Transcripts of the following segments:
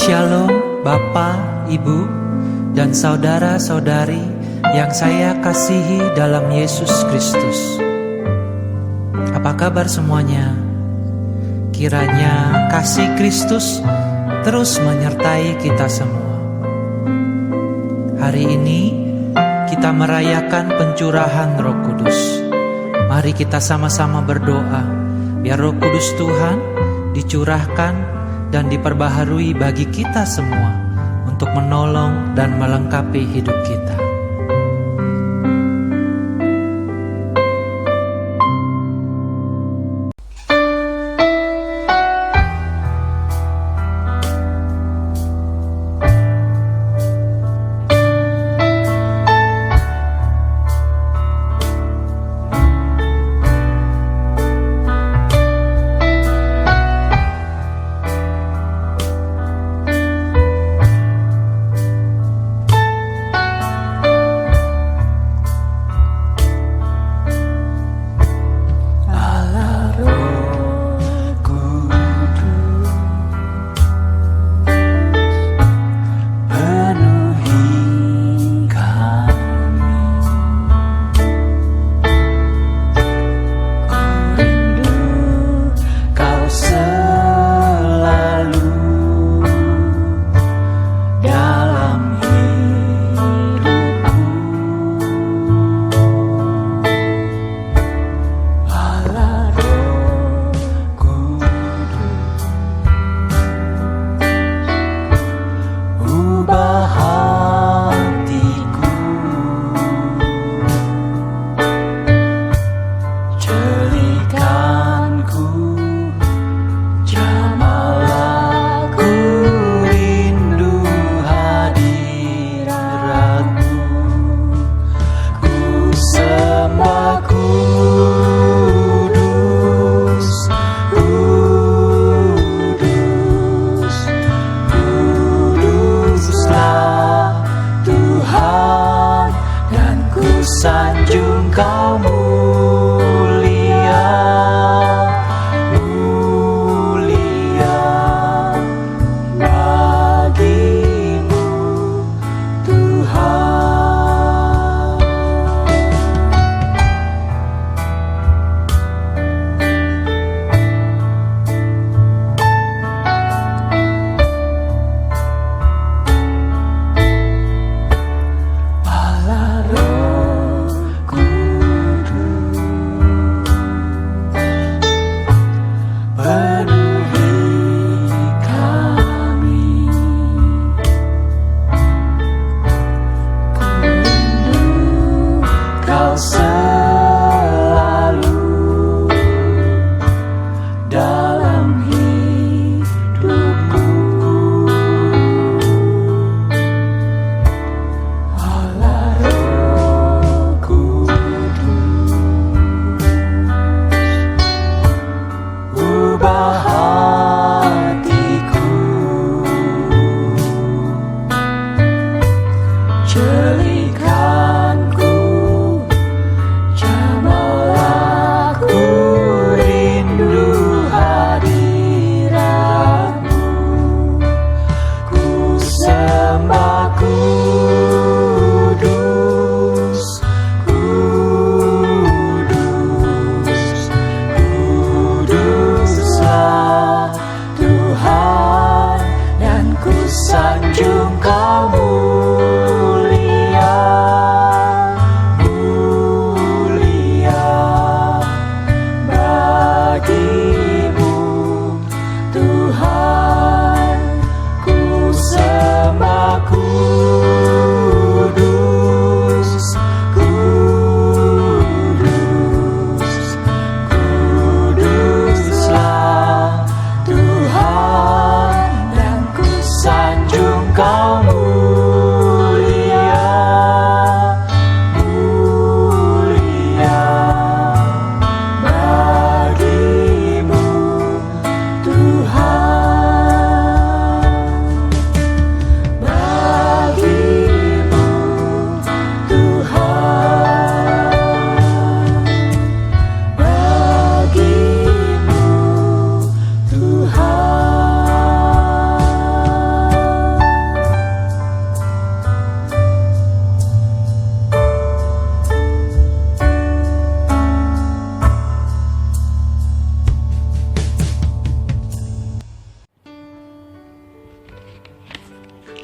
Shalom Bapa, Ibu, dan saudara-saudari yang saya kasihi dalam Yesus Kristus. Apa kabar semuanya? Kiranya kasih Kristus terus menyertai kita semua. Hari ini kita merayakan pencurahan Roh Kudus. Mari kita sama-sama berdoa biar Roh Kudus Tuhan dicurahkan dan diperbaharui bagi kita semua untuk menolong dan melengkapi hidup kita.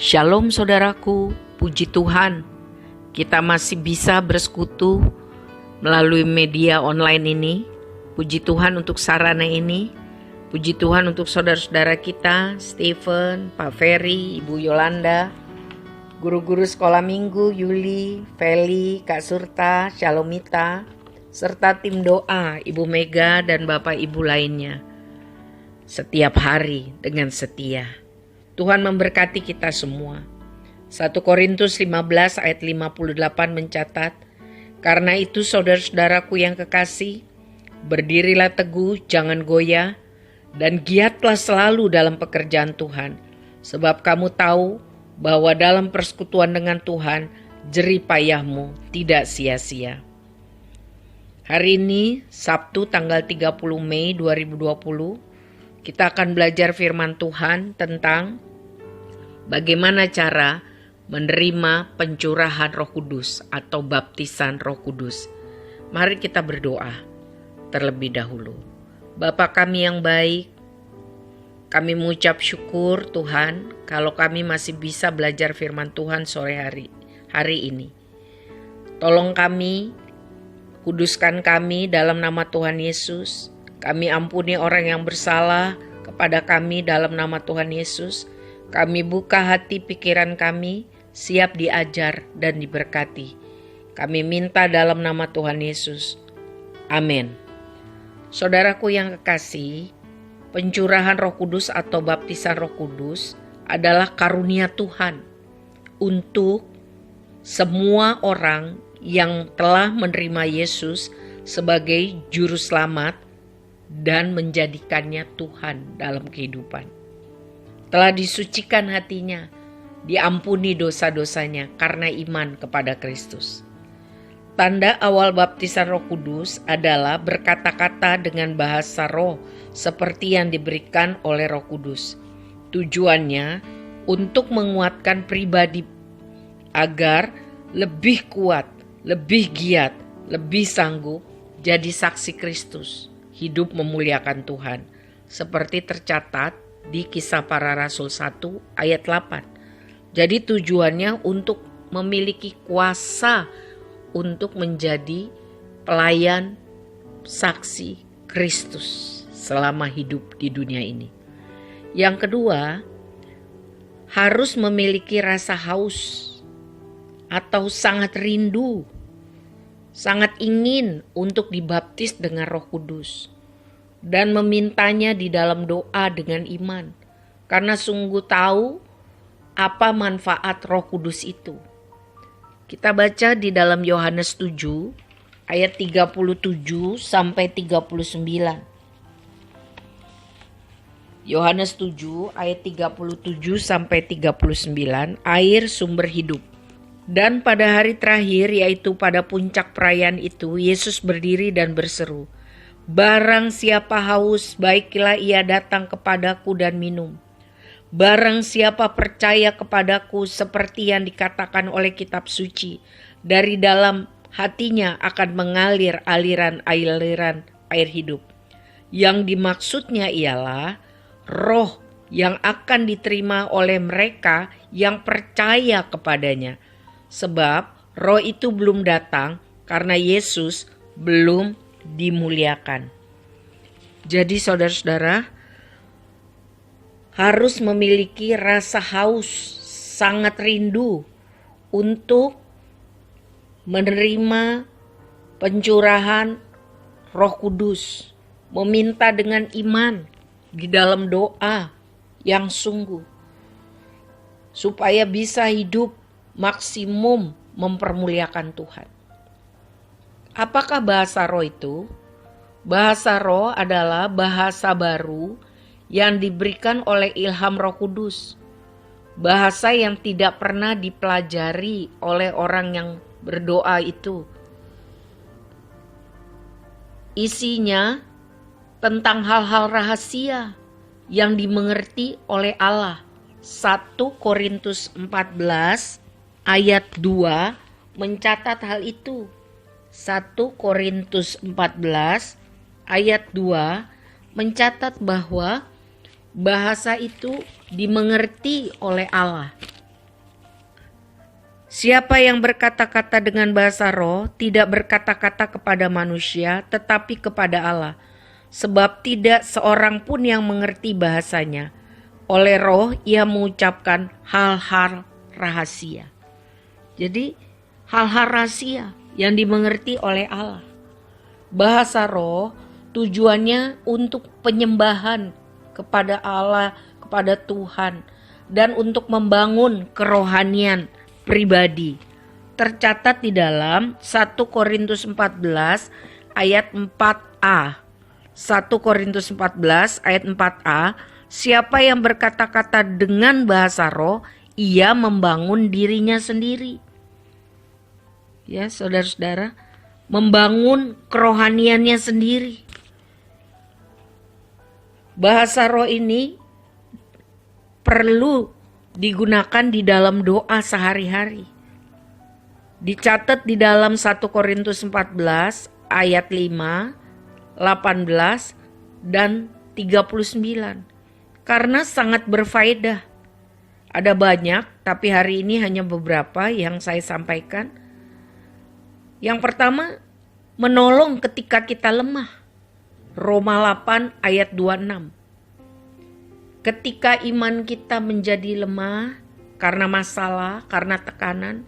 Shalom saudaraku, puji Tuhan kita masih bisa bersekutu melalui media online ini. Puji Tuhan untuk sarana ini. Puji Tuhan untuk saudara-saudara kita, Stephen, Pak Ferry, Ibu Yolanda, guru-guru sekolah minggu, Yuli, Feli, Kak Surta, Shalomita, serta tim doa, Ibu Mega dan Bapak Ibu lainnya. Setiap hari dengan setia. Tuhan memberkati kita semua. 1 Korintus 15 ayat 58 mencatat, "Karena itu saudara-saudaraku yang kekasih, berdirilah teguh, jangan goyah, dan giatlah selalu dalam pekerjaan Tuhan. Sebab kamu tahu bahwa dalam persekutuan dengan Tuhan, jerih payahmu tidak sia-sia." Hari ini, Sabtu tanggal 30 Mei 2020, kita akan belajar firman Tuhan tentang bagaimana cara menerima pencurahan Roh Kudus atau baptisan Roh Kudus. Mari kita berdoa terlebih dahulu. Bapa kami yang baik, kami mengucap syukur Tuhan kalau kami masih bisa belajar firman Tuhan sore hari ini. Tolong kami, kuduskan kami dalam nama Tuhan Yesus. Kami ampuni orang yang bersalah kepada kami dalam nama Tuhan Yesus. Kami buka hati pikiran kami, siap diajar dan diberkati. Kami minta dalam nama Tuhan Yesus. Amin. Saudaraku yang kekasih, pencurahan Roh Kudus atau baptisan Roh Kudus adalah karunia Tuhan untuk semua orang yang telah menerima Yesus sebagai juru selamat dan menjadikannya Tuhan dalam kehidupan. Telah disucikan hatinya, diampuni dosa-dosanya karena iman kepada Kristus. Tanda awal baptisan Roh Kudus adalah berkata-kata dengan bahasa roh seperti yang diberikan oleh Roh Kudus. Tujuannya untuk menguatkan pribadi agar lebih kuat, lebih giat, lebih sanggup jadi saksi Kristus, hidup memuliakan Tuhan, seperti tercatat di Kisah Para Rasul 1 ayat 8. Jadi tujuannya untuk memiliki kuasa untuk menjadi pelayan saksi Kristus selama hidup di dunia ini. Yang kedua, harus memiliki rasa haus atau sangat rindu, sangat ingin untuk dibaptis dengan Roh Kudus. Dan memintanya di dalam doa dengan iman. Karena sungguh tahu apa manfaat Roh Kudus itu. Kita baca di dalam Yohanes 7 ayat 37 sampai 39. Yohanes 7 ayat 37 sampai 39, air sumber hidup. Dan pada hari terakhir, yaitu pada puncak perayaan itu, Yesus berdiri dan berseru, "Barang siapa haus, baiklah ia datang kepadaku dan minum. Barang siapa percaya kepadaku, seperti yang dikatakan oleh kitab suci, dari dalam hatinya akan mengalir aliran-aliran air hidup." Yang dimaksudnya ialah roh yang akan diterima oleh mereka yang percaya kepadanya. Sebab roh itu belum datang karena Yesus belum dimuliakan. Jadi saudara-saudara harus memiliki rasa haus, sangat rindu untuk menerima pencurahan Roh Kudus, meminta dengan iman di dalam doa yang sungguh supaya bisa hidup maksimum mempermuliakan Tuhan. Apakah bahasa roh itu? Bahasa roh adalah bahasa baru yang diberikan oleh ilham Roh Kudus. Bahasa yang tidak pernah dipelajari oleh orang yang berdoa itu. Isinya tentang hal-hal rahasia yang dimengerti oleh Allah. 1 Korintus 14 ayat 2 mencatat hal itu. 1 Korintus 14 ayat 2 mencatat bahwa bahasa itu dimengerti oleh Allah. Siapa yang berkata-kata dengan bahasa roh tidak berkata-kata kepada manusia tetapi kepada Allah. Sebab tidak seorang pun yang mengerti bahasanya. Oleh roh ia mengucapkan hal-hal rahasia. Jadi hal-hal rahasia yang dimengerti oleh Allah. Bahasa roh tujuannya untuk penyembahan kepada Allah, kepada Tuhan. Dan untuk membangun kerohanian pribadi. Tercatat di dalam 1 Korintus 14 ayat 4a. 1 Korintus 14 ayat 4a. Siapa yang berkata-kata dengan bahasa roh, ia membangun dirinya sendiri. Ya, saudara-saudara, membangun kerohaniannya sendiri. Bahasa roh ini perlu digunakan di dalam doa sehari-hari. Dicatat di dalam 1 Korintus 14 ayat 5, 18 dan 39. Karena sangat berfaedah. Ada banyak, tapi hari ini hanya beberapa yang saya sampaikan. Yang pertama, menolong ketika kita lemah. Roma 8 ayat 26. Ketika iman kita menjadi lemah karena masalah, karena tekanan,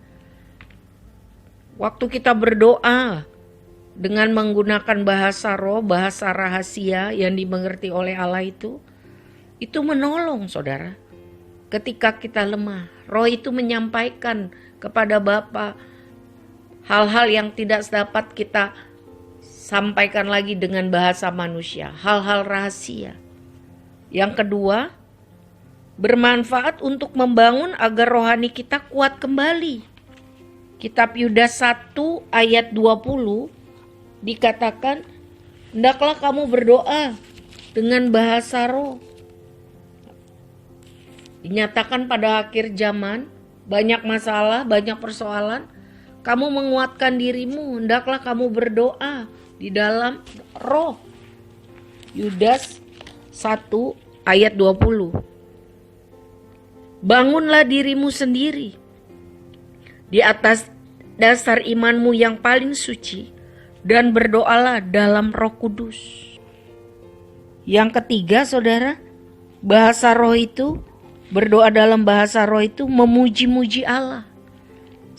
waktu kita berdoa dengan menggunakan bahasa roh, bahasa rahasia yang dimengerti oleh Allah itu menolong saudara. Ketika kita lemah, roh itu menyampaikan kepada Bapa hal-hal yang tidak dapat kita sampaikan lagi dengan bahasa manusia, hal-hal rahasia. Yang kedua, bermanfaat untuk membangun agar rohani kita kuat kembali. Kitab Yudas 1 ayat 20 dikatakan, hendaklah kamu berdoa dengan bahasa roh. Dinyatakan pada akhir zaman, banyak masalah, banyak persoalan, kamu menguatkan dirimu, hendaklah kamu berdoa di dalam roh. Yudas 1 ayat 20. Bangunlah dirimu sendiri di atas dasar imanmu yang paling suci dan berdoalah dalam Roh Kudus. Yang ketiga, saudara, bahasa roh itu, berdoa dalam bahasa roh itu memuji-muji Allah.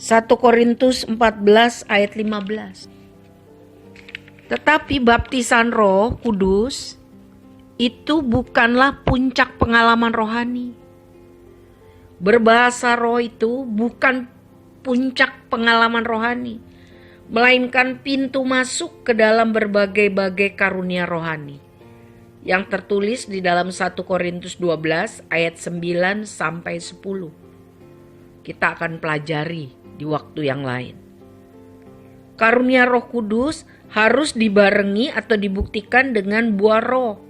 1 Korintus 14 ayat 15. Tetapi baptisan Roh Kudus itu bukanlah puncak pengalaman rohani. Berbahasa roh itu bukan puncak pengalaman rohani, melainkan pintu masuk ke dalam berbagai-bagai karunia rohani yang tertulis di dalam 1 Korintus 12 ayat 9 sampai 10. Kita akan pelajari di waktu yang lain. Karunia Roh Kudus harus dibarengi atau dibuktikan dengan buah roh,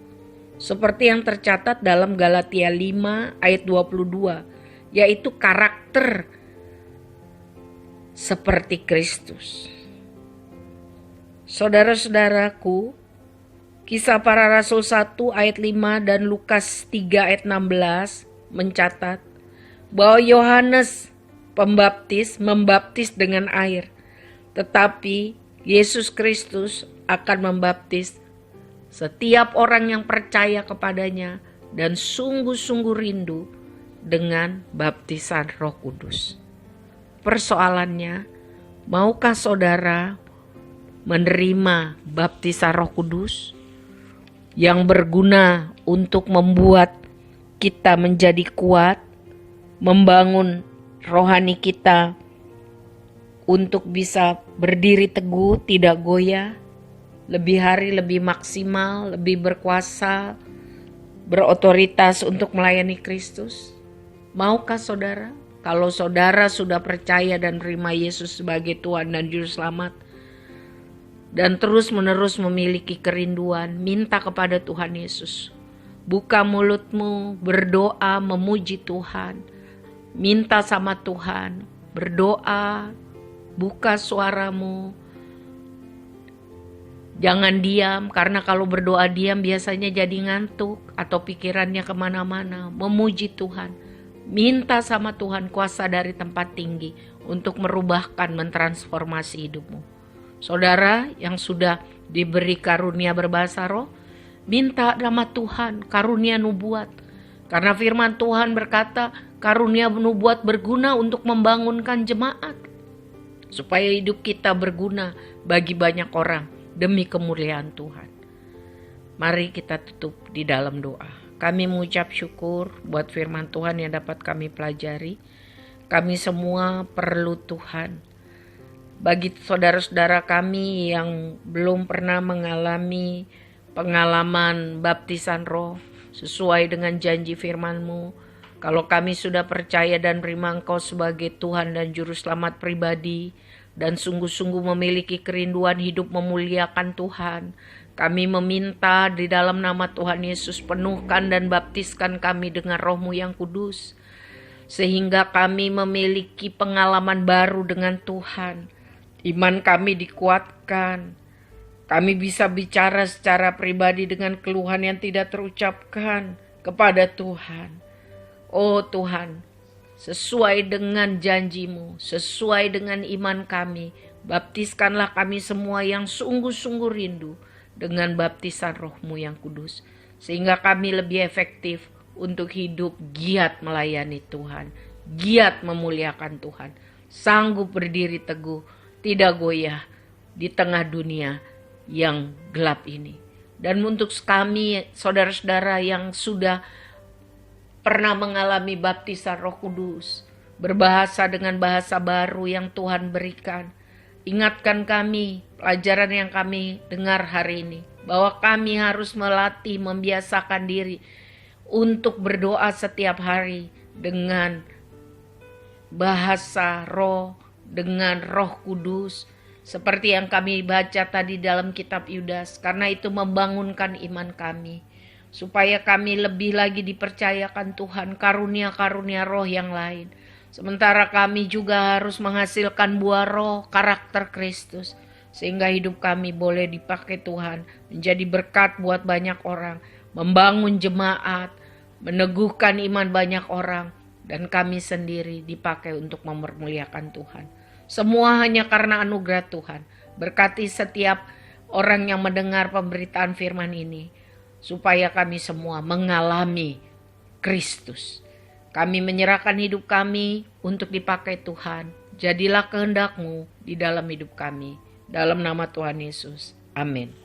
seperti yang tercatat dalam Galatia 5 ayat 22, yaitu karakter seperti Kristus. Saudara-saudaraku, Kisah Para Rasul 1 ayat 5 dan Lukas 3 ayat 16 mencatat bahwa Yohanes Pembaptis membaptis dengan air, tetapi Yesus Kristus akan membaptis setiap orang yang percaya kepadanya dan sungguh-sungguh rindu dengan baptisan Roh Kudus. Persoalannya, maukah saudara menerima baptisan Roh Kudus yang berguna untuk membuat kita menjadi kuat, membangun rohani kita untuk bisa berdiri teguh, tidak goyah, lebih hari lebih maksimal, lebih berkuasa, berotoritas untuk melayani Kristus? Maukah saudara? Kalau saudara sudah percaya dan menerima Yesus sebagai Tuhan dan Juru Selamat, dan terus-menerus memiliki kerinduan, minta kepada Tuhan Yesus. Buka mulutmu, berdoa, memuji Tuhan. Minta sama Tuhan, berdoa, buka suaramu. Jangan diam, karena kalau berdoa diam biasanya jadi ngantuk atau pikirannya kemana-mana. Memuji Tuhan, minta sama Tuhan kuasa dari tempat tinggi untuk merubahkan, mentransformasi hidupmu. Saudara yang sudah diberi karunia berbahasa roh, minta nama Tuhan karunia nubuat. Karena firman Tuhan berkata, karunia nubuat berguna untuk membangunkan jemaat. Supaya hidup kita berguna bagi banyak orang demi kemuliaan Tuhan. Mari kita tutup di dalam doa. Kami mengucap syukur buat firman Tuhan yang dapat kami pelajari. Kami semua perlu Tuhan. Bagi saudara-saudara kami yang belum pernah mengalami pengalaman baptisan roh sesuai dengan janji firman-Mu, kalau kami sudah percaya dan menerima Engkau sebagai Tuhan dan Juru Selamat pribadi, dan sungguh-sungguh memiliki kerinduan hidup memuliakan Tuhan, kami meminta di dalam nama Tuhan Yesus, penuhkan dan baptiskan kami dengan Roh-Mu yang kudus, sehingga kami memiliki pengalaman baru dengan Tuhan. Iman kami dikuatkan. Kami bisa bicara secara pribadi dengan keluhan yang tidak terucapkan kepada Tuhan. Oh Tuhan, sesuai dengan janji-Mu, sesuai dengan iman kami, baptiskanlah kami semua yang sungguh-sungguh rindu dengan baptisan Roh-Mu yang kudus. Sehingga kami lebih efektif untuk hidup giat melayani Tuhan, giat memuliakan Tuhan, sanggup berdiri teguh, tidak goyah di tengah dunia yang gelap ini. Dan untuk kami saudara-saudara yang sudah pernah mengalami baptisan Roh Kudus, berbahasa dengan bahasa baru yang Tuhan berikan, ingatkan kami pelajaran yang kami dengar hari ini, bahwa kami harus melatih, membiasakan diri untuk berdoa setiap hari dengan bahasa roh, dengan Roh Kudus, seperti yang kami baca tadi dalam kitab Yudas, karena itu membangunkan iman kami, supaya kami lebih lagi dipercayakan Tuhan karunia-karunia roh yang lain. Sementara kami juga harus menghasilkan buah roh, karakter Kristus, sehingga hidup kami boleh dipakai Tuhan menjadi berkat buat banyak orang, membangun jemaat, meneguhkan iman banyak orang, dan kami sendiri dipakai untuk mempermuliakan Tuhan. Semua hanya karena anugerah Tuhan. Berkati setiap orang yang mendengar pemberitaan firman ini, supaya kami semua mengalami Kristus. Kami menyerahkan hidup kami untuk dipakai Tuhan. Jadilah kehendak-Mu di dalam hidup kami. Dalam nama Tuhan Yesus. Amin.